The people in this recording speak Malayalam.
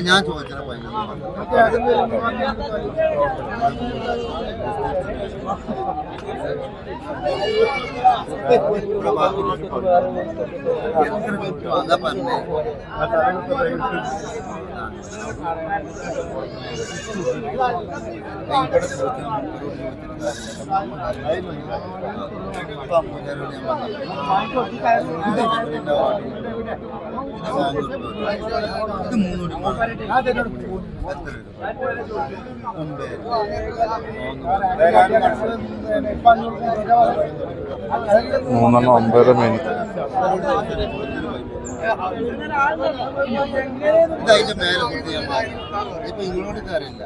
ഞാൻ ചോദിച്ചാൽ അതാ പറഞ്ഞേ മൂന്നെണ്ണം 9 മീൻ. ഇതതിന്റെ മേലെ കൊടുത്ത് ഞാൻ ഇപ്പൊ ഇങ്ങോട്ട് അറിയില്ല